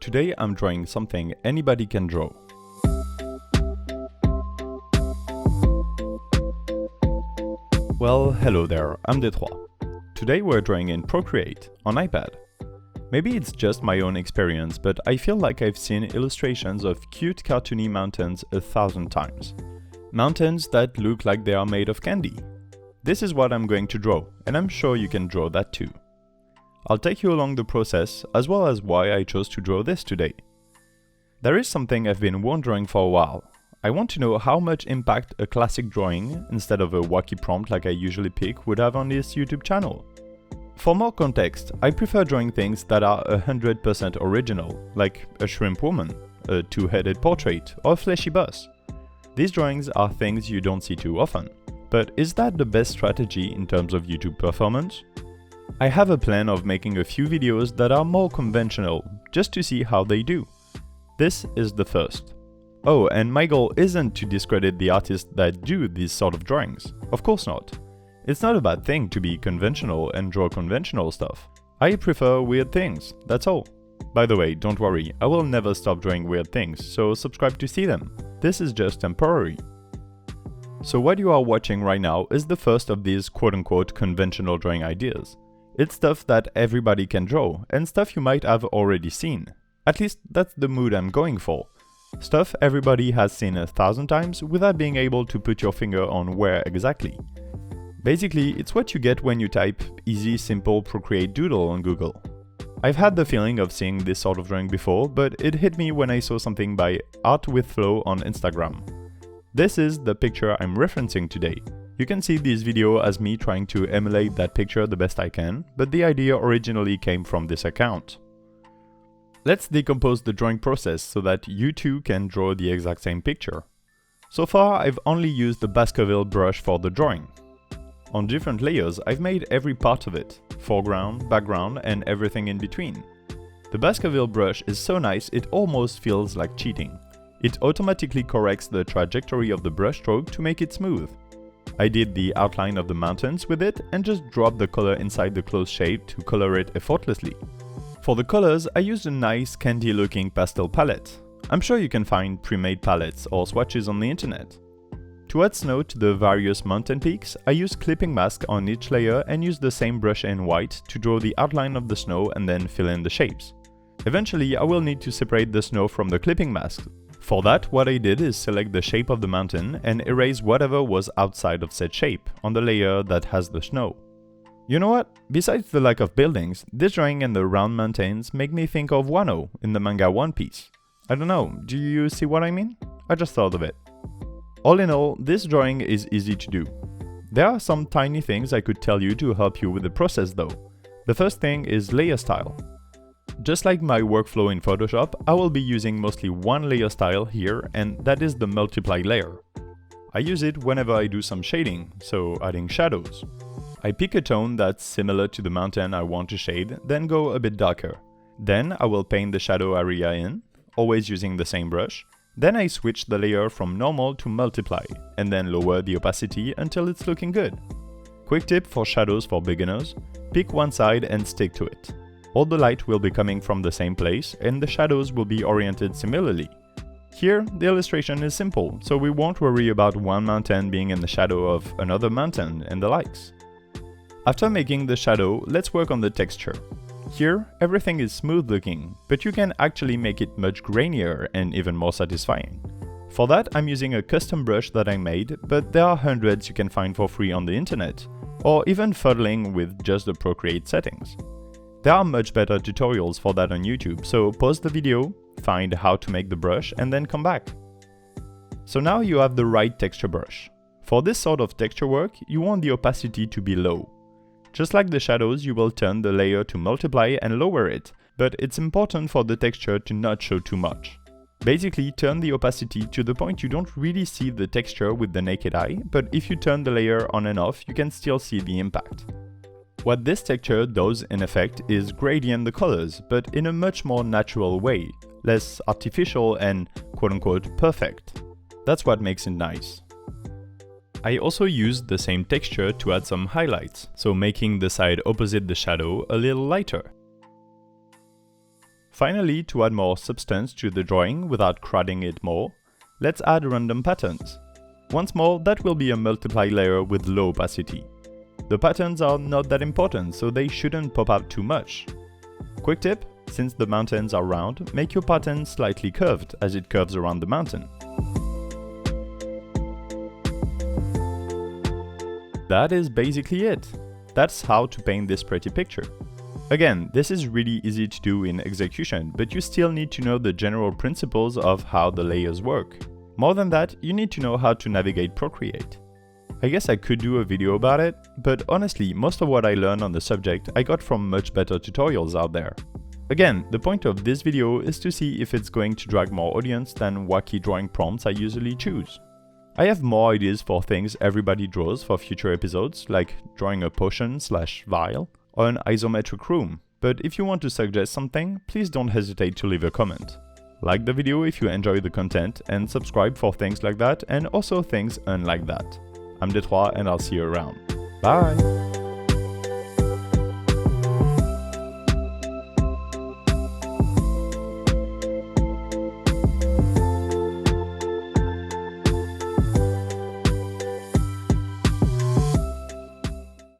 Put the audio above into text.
Today I'm drawing something anybody can draw. Well, hello there, I'm Détroit. Today we're drawing in Procreate on iPad. Maybe it's just my own experience, but I feel like I've seen illustrations of cute cartoony mountains 1,000 times. Mountains that look like they are made of candy. This is what I'm going to draw, and I'm sure you can draw that too. I'll take you along the process, as well as why I chose to draw this today. There is something I've been wondering for a while. I want to know how much impact a classic drawing, instead of a wacky prompt like I usually pick, would have on this YouTube channel. For more context, I prefer drawing things that are 100% original, like a shrimp woman, a two-headed portrait, or a fleshy bus. These drawings are things you don't see too often. But is that the best strategy in terms of YouTube performance? I have a plan of making a few videos that are more conventional, just to see how they do. This is the first. Oh, and my goal isn't to discredit the artists that do these sort of drawings. Of course not. It's not a bad thing to be conventional and draw conventional stuff. I prefer weird things, that's all. By the way, don't worry, I will never stop drawing weird things, so subscribe to see them. This is just temporary. So what you are watching right now is the first of these quote-unquote conventional drawing ideas. It's stuff that everybody can draw, and stuff you might have already seen. At least that's the mood I'm going for. Stuff everybody has seen 1,000 times without being able to put your finger on where exactly. Basically, it's what you get when you type easy, simple Procreate doodle on Google. I've had the feeling of seeing this sort of drawing before, but it hit me when I saw something by Art with Flow on Instagram. This is the picture I'm referencing today. You can see this video as me trying to emulate that picture the best I can, but the idea originally came from this account. Let's decompose the drawing process so that you too can draw the exact same picture. So far, I've only used the Baskerville brush for the drawing. On different layers, I've made every part of it, foreground, background, and everything in between. The Baskerville brush is so nice it almost feels like cheating. It automatically corrects the trajectory of the brush stroke to make it smooth. I did the outline of the mountains with it and just dropped the color inside the closed shape to color it effortlessly. For the colors, I used a nice candy-looking pastel palette. I'm sure you can find pre-made palettes or swatches on the internet. To add snow to the various mountain peaks, I used clipping mask on each layer and used the same brush in white to draw the outline of the snow and then fill in the shapes. Eventually, I will need to separate the snow from the clipping mask. For that, what I did is select the shape of the mountain and erase whatever was outside of said shape on the layer that has the snow. You know what? Besides the lack of buildings, this drawing and the round mountains make me think of Wano in the manga One Piece. I don't know, do you see what I mean? I just thought of it. All in all, this drawing is easy to do. There are some tiny things I could tell you to help you with the process though. The first thing is layer style. Just like my workflow in Photoshop, I will be using mostly one layer style here, and that is the multiply layer. I use it whenever I do some shading, so adding shadows. I pick a tone that's similar to the mountain I want to shade, then go a bit darker. Then I will paint the shadow area in, always using the same brush. Then I switch the layer from normal to multiply, and then lower the opacity until it's looking good. Quick tip for shadows for beginners, pick one side and stick to it. All the light will be coming from the same place, and the shadows will be oriented similarly. Here, the illustration is simple, so we won't worry about one mountain being in the shadow of another mountain and the likes. After making the shadow, let's work on the texture. Here, everything is smooth looking, but you can actually make it much grainier and even more satisfying. For that, I'm using a custom brush that I made, but there are hundreds you can find for free on the internet, or even fiddling with just the Procreate settings. There are much better tutorials for that on YouTube, so pause the video, find how to make the brush, and then come back. So now you have the right texture brush. For this sort of texture work, you want the opacity to be low. Just like the shadows, you will turn the layer to multiply and lower it, but it's important for the texture to not show too much. Basically, turn the opacity to the point you don't really see the texture with the naked eye, but if you turn the layer on and off, you can still see the impact. What this texture does in effect is gradient the colors, but in a much more natural way, less artificial and quote-unquote perfect. That's what makes it nice. I also used the same texture to add some highlights, so making the side opposite the shadow a little lighter. Finally, to add more substance to the drawing without crowding it more, let's add random patterns. Once more, that will be a multiply layer with low opacity. The patterns are not that important, so they shouldn't pop out too much. Quick tip, since the mountains are round, make your pattern slightly curved as it curves around the mountain. That is basically it. That's how to paint this pretty picture. Again, this is really easy to do in execution, but you still need to know the general principles of how the layers work. More than that, you need to know how to navigate Procreate. I guess I could do a video about it, but honestly, most of what I learned on the subject I got from much better tutorials out there. Again, the point of this video is to see if it's going to drag more audience than wacky drawing prompts I usually choose. I have more ideas for things everybody draws for future episodes, like drawing a potion/vial, or an isometric room, but if you want to suggest something, please don't hesitate to leave a comment. Like the video if you enjoy the content, and subscribe for things like that and also things unlike that. I'm Detroit and I'll see you around. Bye!